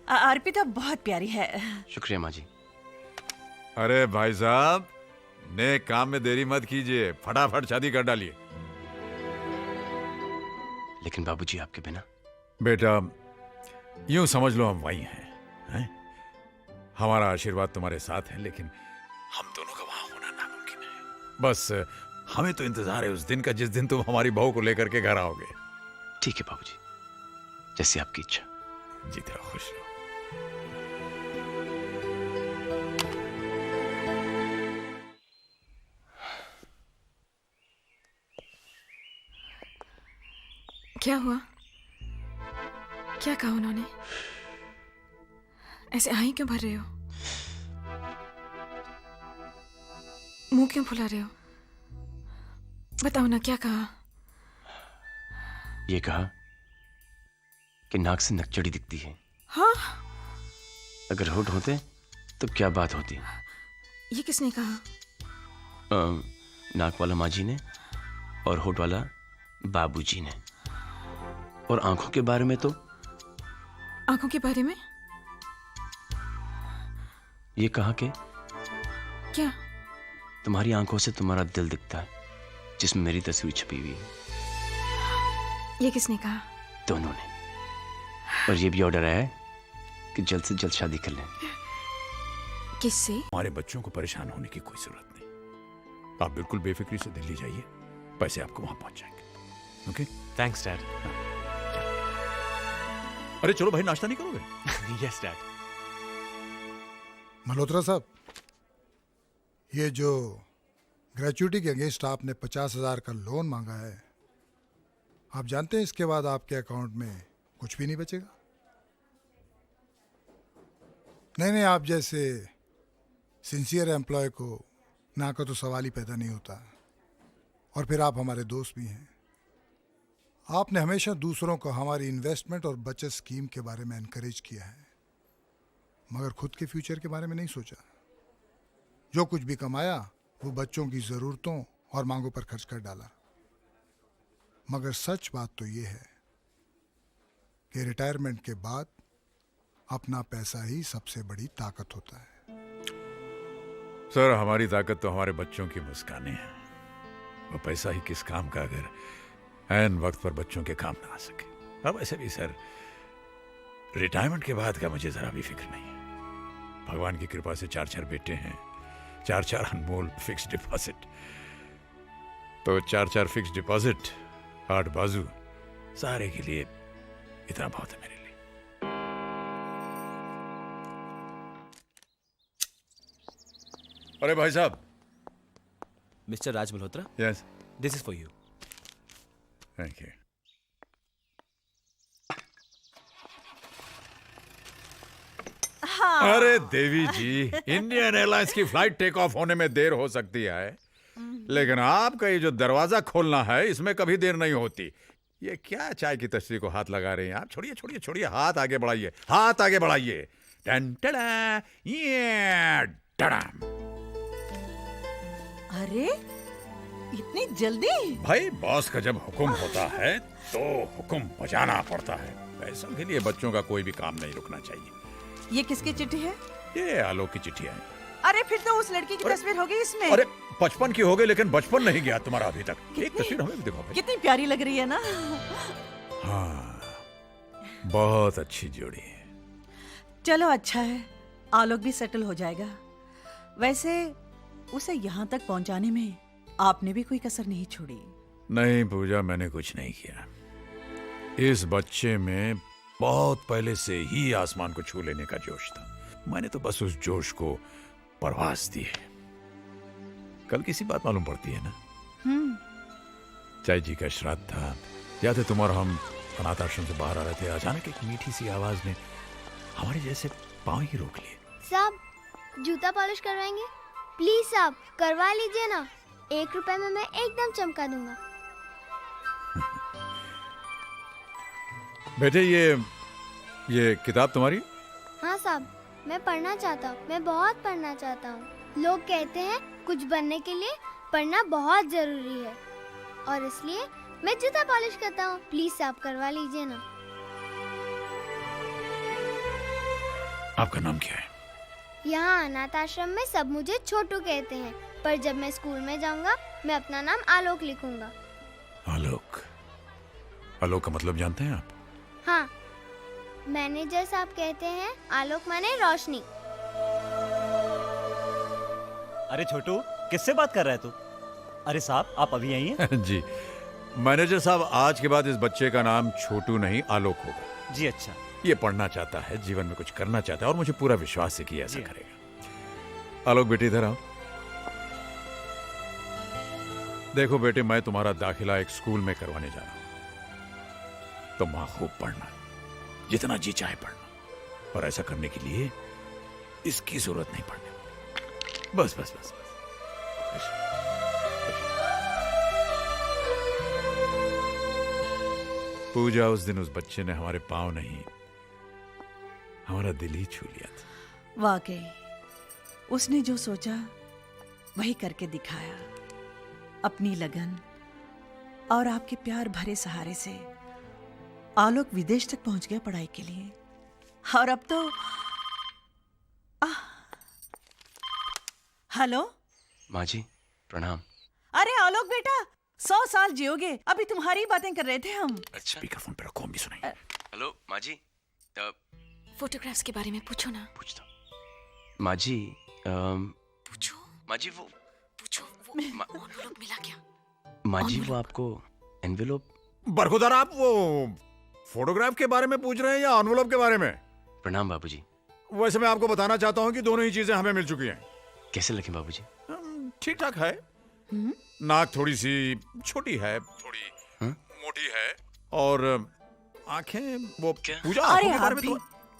अर्पिता बहुत प्यारी है। शुक्रिया माँ जी। अरे भाई साहब, नए काम में देरी मत कीजिए, फटाफट शादी कर डालिए। लेकिन बाबूजी आपके बिना। बेटा यूं समझ लो हम वही हैं? हमारा आशीर्वाद तुम्हारे साथ है, लेकिन हम दोनों का वहां होना नामुमकिन है। बस हमें तो इंतजार है उस दिन का जिस दिन तुम हमारी बहू को लेकर के घर आओगे। ठीक है बाबूजी, जैसी आपकी इच्छा। जीते रहो, खुश रहो। क्या हुआ? क्या कहा उन्होंने? ऐसे आही क्यों भर रहे हो? मुंह क्यों फुला रहे हो? बताओ ना, क्या कहा? ये कहा कि नाक से नकचड़ी दिखती है। हाँ? अगर होठ होते तो क्या बात होती? ये किसने कहा? नाक वाला माँ जी ने और होठ वाला बाबूजी ने। और आंखों के बारे में तो? आंखों के बारे में? ये कहा कि क्या? तुम्हारी आंखों से तुम्हारा दिल दिखता है, जिसमें मेरी तस्वीर छपी हुई है। ये किसने कहा? दोनों ने। और ये भी ऑर्डर आया है कि जल्द से जल्द शादी कर लें। किससे? हमारे बच्चों को परेशान होने की कोई जरूरत नहीं। आप बिल्कुल बेफिक्री से दिल्ली जाइए, पैसे आपको वहां पहुंच जाएंगे। ओके? Thanks dad. अरे चलो भाई, नाश्ता नहीं करोगे? Yes dad. मल्होत्रा साहब, ये जो ग्रेचुइटी के अगेंस्ट आपने 50,000 का लोन मांगा है, आप जानते हैं इसके बाद आपके अकाउंट में कुछ भी नहीं बचेगा। नहीं, आप जैसे सिंसियर एम्प्लॉय को ना का तो सवाल ही पैदा नहीं होता। और फिर आप हमारे दोस्त भी हैं। आपने हमेशा दूसरों को हमारी इन्वेस्टमेंट और बचत स्कीम के बारे में एनकरेज किया है, मगर खुद के फ्यूचर के बारे में नहीं सोचा। जो कुछ भी कमाया वो बच्चों की ज़रूरतों और मांगों पर खर्च कर डाला। मगर सच बात तो ये है कि रिटायरमेंट के बाद अपना पैसा ही सबसे बड़ी ताकत होता है। सर, हमारी ताकत तो हमारे बच्चों की मुस्कानें हैं। वो पैसा ही किस काम का अगर ऐन वक्त पर बच्चों के काम ना आ सके। अब ऐसे भी सर, रिटायरमेंट के बाद का मुझे जरा भी फिक्र नहीं है। भगवान की कृपा से 4 बेटे हैं, 4 अनमोल फिक्स डिपॉजिट। तो 4 फिक्स डिपॉजिट, 8 बाजू, सारे के लिए इतना बहुत है मेरे लिए। अरे भाई साहब। Mister Raj Malhotra, yes, this is for you. Thank you. हाँ। अरे देवी जी, इंडियन एयरलाइंस की फ्लाइट टेक ऑफ होने में देर हो सकती है, लेकिन आपका ये जो दरवाजा खोलना है इसमें कभी देर नहीं होती। ये क्या चाय की तस्वीर को हाथ लगा रहे हैं आप? छोड़िए छोड़िए छोड़िए, हाथ आगे बढ़ाइए, हाथ आगे बढ़ाइए। टन टड़ा, ये टड़ाम। अरे इतनी जल्दी? भाई, बॉस का जब हुक्म होता है तो हुक्म बजाना पड़ता है। पैसों के लिए बच्चों का कोई भी काम नहीं रुकना चाहिए। ये किसकी चिट्ठी है? ये आलोक की चिट्ठी है। अरे फिर तो उस लड़की की तस्वीर होगी इसमें। अरे 55 की हो गई, लेकिन बचपन नहीं गया तुम्हारा अभी तक। एक तस्वीर हमें भी दिखाओ भाई। कितनी प्यारी लग रही है ना। हाँ, बहुत अच्छी जोड़ी है। चलो अच्छा है, आलोक भी सेटल हो जाएगा। वैसे उसे यहाँ तक पहुँचाने में आपने भी कोई कसर नहीं छोड़ी। नहीं पूजा, मैंने कुछ नहीं किया। इस बच्चे में बहुत पहले से ही आसमान को छू लेने का जोश था। मैंने तो बस उस जोश को परवास दी है। कल किसी बात मालूम पड़ती है ना? चाय जी का श्राद्ध था, याद है? तुम और हम अनाथ आश्रम से बाहर आ रहे थे, अचानक एक मीठी सी आवाज ने हमारे जैसे पांव ही रोक लिए। साहब, जूता पॉलिश करवाएंगे? प्लीज साहब, करवा लीजिए ना। 1 रुपए में मैं एकदम चमका दूंगा। बेटे, ये किताब तुम्हारी? हाँ साहब, मैं पढ़ना चाहता हूँ। मैं बहुत पढ़ना चाहता हूँ। लोग कहते हैं कुछ बनने के लिए पढ़ना बहुत जरूरी है, और इसलिए मैं जूता पॉलिश करता हूँ। प्लीज साहब, करवा लीजिए ना। आपका नाम क्या है? यहाँ अनाथ आश्रम में सब मुझे छोटू कहते हैं, पर जब मैं स्कूल में जाऊंगा मैं अपना नाम आलोक लिखूंगा। आलोक। आलोक का मतलब जानते हैं आप? हाँ, मैनेजर साहब कहते हैं आलोक माने रोशनी। अरे छोटू, किससे बात कर रहा है तू? अरे साहब, आप अभी यहीं हैं? जी मैनेजर साहब, आज के बाद इस बच्चे का नाम छोटू नहीं आलोक होगा। जी अच्छा। ये पढ़ना चाहता है, जीवन में कुछ करना चाहता है और मुझे पूरा विश्वास है कि ऐसा जी। करेगा। आलोक बेटे इधर आओ। देखो बेटे, मैं तुम्हारा दाखिला एक स्कूल में करवाने जा रहा हूं। तुम वहां खूब पढ़ना, जितना जी चाहे पढ़ना, और ऐसा करने के लिए इसकी जरूरत नहीं पड़ने वाली। बस बस बस बस। पूजा, उस दिन उस बच्चे ने हमारे पांव नहीं, हमारा दिल ही छू लिया था। वाकई उसने जो सोचा वही करके दिखाया। अपनी लगन और आपके प्यार भरे सहारे से आलोक विदेश तक पहुंच गया पढ़ाई के लिए। और अब तो हेलो माँ जी प्रणाम। अरे आलोक बेटा, 100 साल जियोगे। अभी तुम्हारी बातें कर रहे थे हम। अच्छा स्पीकर फोन पे रखो, हम भी सुनाएंगे। हेलो माँ जी। फोटोग्राफ्स के बारे में पूछो ना। पूछता माँ जी। पूछो माँ जी वो वो एनवेलप मिला क्या? माँ जी वो आपको एनवेलोप। बरखुदार, आप वो फोटोग्राफ के बारे में पूछ रहे हैं या एनवेलप के बारे में? प्रणाम बाबूजी। वैसे मैं आपको बताना चाहता हूं कि दोनों ही चीजें हमें मिल चुकी हैं। कैसे लगे बाबूजी? ठीक ठाक है। नाक थोड़ी सी छोटी है, थोड़ी मोटी है, और आंखें वो क्या? पूजा अरे आंखों के आप बारे में भी तो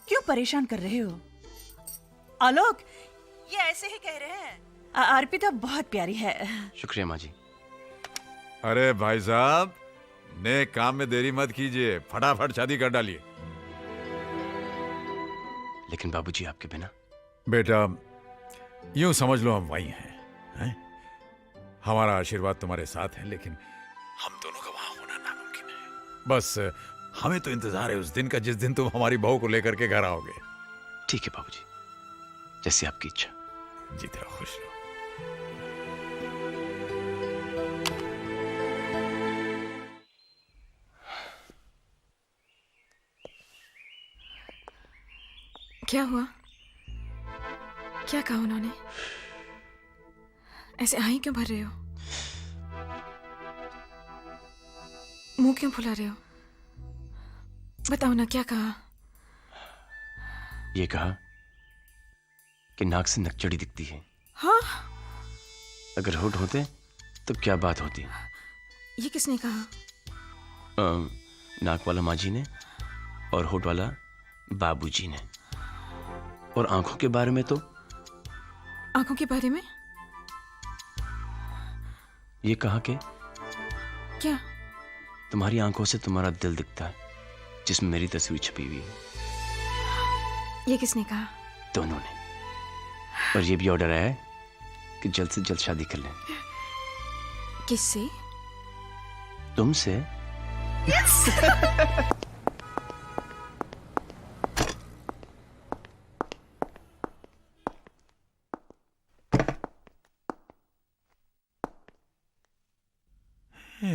क्यों परेशान कर रहे हो? आलोक ये ऐसे ही कह रहे हैं। अर्पिता बहुत प्यारी है। शुक्रिया माँ जी। अरे भाई साहब, नेक काम में देरी मत कीजिए, फटाफट शादी कर डालिए। लेकिन बाबूजी आपके बिना। बेटा यूं समझ लो हम वही हैं? हमारा आशीर्वाद तुम्हारे साथ है, लेकिन हम दोनों का वहां होना नामुमकिन है। बस हमें तो इंतजार है उस दिन का जिस दिन तुम हमारी बहू को लेकर के घर आओगे। ठीक है बाबूजी, जैसे आपकी इच्छा। जीते रहो, खुश रहो। क्या हुआ? क्या कहा उन्होंने? ऐसे आही क्यों भर रहे हो? मुंह क्यों फुला रहे हो? बताओ ना, क्या कहा? ये कहा कि नाक से नकचड़ी दिखती है। हाँ? अगर होठ होते तो क्या बात होती? ये किसने कहा? नाक वाला माँ जी ने और होठ वाला बाबूजी ने। और आंखों के बारे में तो आंखों के बारे में? ये कहा कि क्या? तुम्हारी आंखों से तुम्हारा दिल दिखता है, जिसमें मेरी तस्वीर छपी हुई है। ये किसने कहा? दोनों ने। और ये भी ऑर्डर आया है कि जल्द से जल्द शादी कर लें। किससे? तुमसे।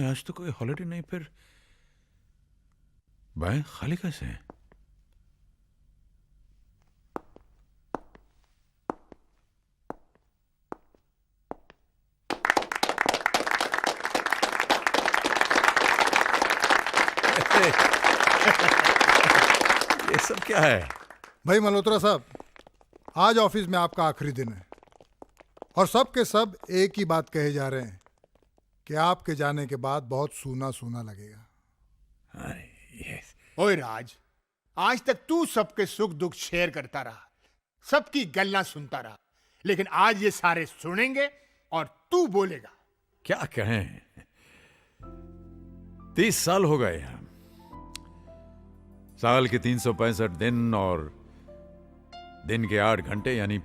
आज तो कोई हॉलिडे नहीं, फिर बैंक खाली कैसे है? ये सब क्या है? भाई मल्होत्रा साहब, आज ऑफिस में आपका आखिरी दिन है और सब के सब एक ही बात कहे जा रहे हैं कि आपके जाने के बाद बहुत सूना सूना लगेगा। ओए राज, आज तक तू सबके सुख दुख शेयर करता रहा, सबकी गल्ला सुनता रहा, लेकिन आज ये सारे सुनेंगे और तू बोलेगा। क्या कहें, 30 साल हो गए हम, साल के 365 दिन और दिन के 8 घंटे, यानी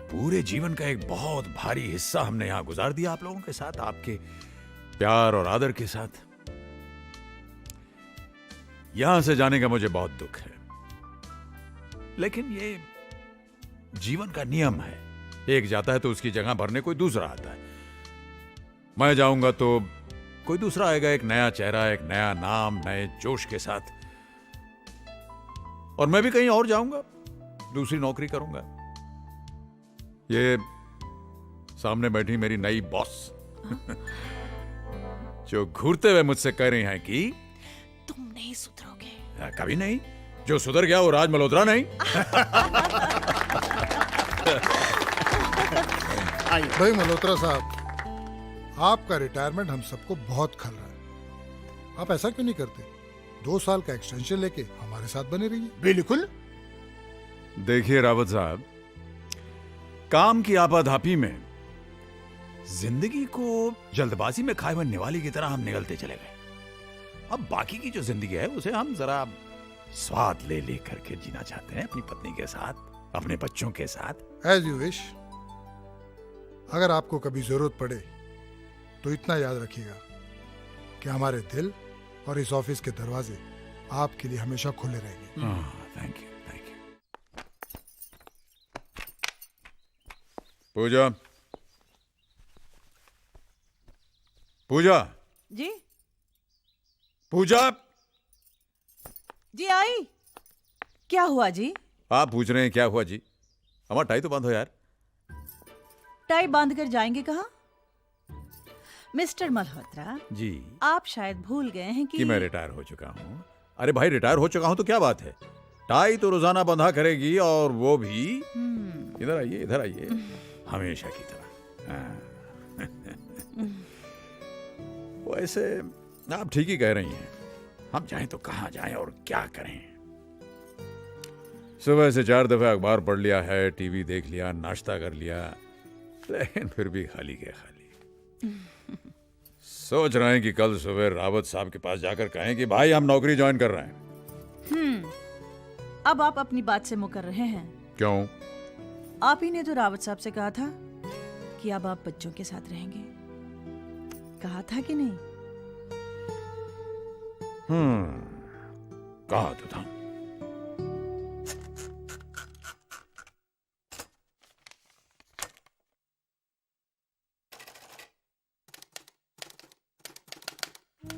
पूरे जीवन का एक बहुत भारी हिस्सा हमने यहां गुजार दिया आप लोगों के साथ, आपके प्यार और आदर के साथ। यहां से जाने का मुझे बहुत दुख है, लेकिन ये जीवन का नियम है, एक जाता है तो उसकी जगह भरने कोई दूसरा आता है। मैं जाऊंगा तो कोई दूसरा आएगा, एक नया चेहरा, एक नया नाम, नए जोश के साथ। और मैं भी कहीं और जाऊंगा, दूसरी नौकरी करूंगा। ये सामने बैठी मेरी नई बॉस जो घूरते हुए मुझसे कह रही हैं कि तुम नहीं सुधरोगे। कभी नहीं। जो सुधर गया वो राज मल्होत्रा नहीं। भाई मल्होत्रा साहब, आपका रिटायरमेंट हम सबको बहुत खल रहा है। आप ऐसा क्यों नहीं करते? 2 साल का एक्सटेंशन लेके हमारे साथ बने रहिए। बिल्कुल। देखिए रावत साहब, काम की आपाधापी में जिंदगी को जल्दबाजी में खाए हुए निवाले की तरह हम निगलते चले गए। अब बाकी की जो जिंदगी है उसे हम जरा स्वाद ले ले करके जीना चाहते हैं, अपनी पत्नी के साथ, अपने बच्चों के साथ। As you wish. अगर आपको कभी जरूरत पड़े तो इतना याद रखिएगा कि हमारे दिल और इस ऑफिस के दरवाजे आपके लिए हमेशा खुले रहेंगे। Thank you, thank you. Pooja, Pooja, जी पूजा। जी आई। क्या हुआ जी? आप पूछ रहे हैं क्या हुआ जी? हमारा टाई तो बंद हो यार। टाई बांध कर जाएंगे कहाँ? मिस्टर मल्होत्रा जी, आप शायद भूल गए हैं कि मैं रिटायर हो चुका हूँ। अरे भाई, रिटायर हो चुका हूँ तो क्या बात है, टाई तो रोजाना बंधा करेगी, और वो भी इधर आइए, इधर आइए, हमेशा की तरह। हाँ। वैसे आप ठीक ही कह रही हैं, हम जाएं तो कहाँ जाएं और क्या करें। सुबह से 4 दफे अखबार पढ़ लिया है, टीवी देख लिया, नाश्ता कर लिया, लेकिन फिर भी खाली के खाली। सोच रहे हैं कि कल सुबह रावत साहब के पास जाकर कहें कि भाई हम नौकरी ज्वाइन कर रहे हैं। अब आप अपनी बात से मुकर रहे हैं। क्यों? आप ही ने तो रावत साहब से कहा था कि अब आप बच्चों के साथ रहेंगे। कहा था कि नहीं? कहा तो था।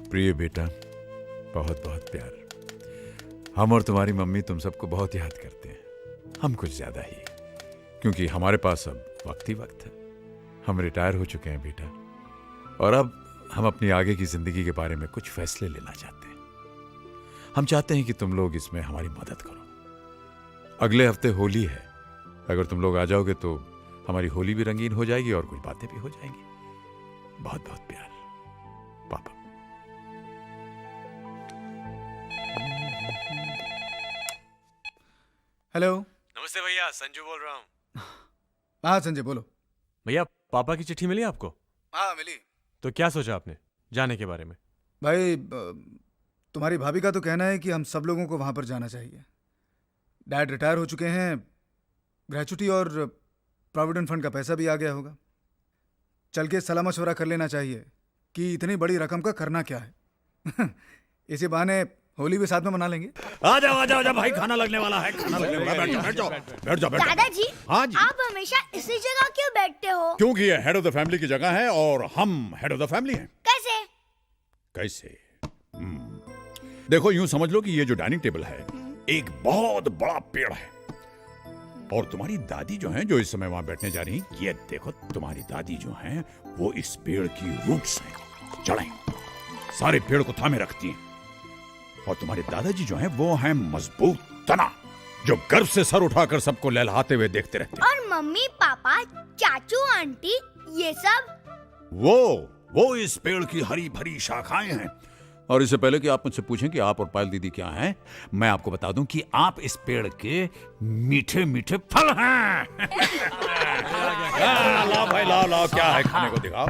प्रिय बेटा, बहुत बहुत प्यार। हम और तुम्हारी मम्मी तुम सबको बहुत याद करते हैं, हम कुछ ज्यादा ही, क्योंकि हमारे पास अब वक्त ही वक्त है। हम रिटायर हो चुके हैं बेटा, और अब हम अपनी आगे की जिंदगी के बारे में कुछ फैसले लेना चाहते हैं। हम चाहते हैं कि तुम लोग इसमें हमारी मदद करो। अगले हफ्ते होली है, अगर तुम लोग आ जाओगे तो हमारी होली भी रंगीन हो जाएगी और कुछ बातें भी हो जाएंगी। बहुत बहुत प्यार, पापा। हेलो। नमस्ते भैया, संजू बोल रहा हूँ। हाँ संजय, बोलो। भैया, पापा की चिट्ठी मिली आपको? हाँ मिली। तो क्या सोचा आपने जाने के बारे में? भाई, तुम्हारी भाभी का तो कहना है कि हम सब लोगों को वहाँ पर जाना चाहिए। डैड रिटायर हो चुके हैं, ग्रेचुटी और प्रोविडेंट फंड का पैसा भी आ गया होगा। चल के सलाह मशवरा कर लेना चाहिए कि इतनी बड़ी रकम का करना क्या है। इसी बहाने होली भी साथ में मना लेंगे। आ जाओ भाई, खाना लगने वाला है, खाना लगने वाला है। बैठ जाओ। दादाजी, हाँ जी। आप हमेशा इसी जगह क्यों बैठते हो? क्योंकि ये हेड ऑफ द फैमिली की जगह है और हम हेड ऑफ द फैमिली हैं। कैसे? कैसे? देखो, यूं समझ लो कि ये जो डाइनिंग टेबल है एक बहुत बड़ा पेड़ है, और तुम्हारी दादी जो हैं, जो इस समय वहां बैठने जा रही हैं, ये देखो, तुम्हारी दादी जो हैं वो इस पेड़ की रूट्स हैं, जड़ें सारे पेड़ को थामे रखती हैं। और तुम्हारे दादाजी जो हैं वो हैं मजबूत तना, जो गर्व से सर उठाकर सबको लहलहाते हुए देखते रहते हैं। और मम्मी पापा, चाचू आंटी, ये सब? वो इस पेड़ की हरी भरी शाखाएं हैं। और इससे पहले कि आप मुझसे पूछें कि आप और पायल दीदी क्या हैं, मैं आपको बता दूं कि आप इस पेड़ के मीठे मीठे फल हैं। लाओ भाई, लाओ, क्या है खाने को दिखाओ।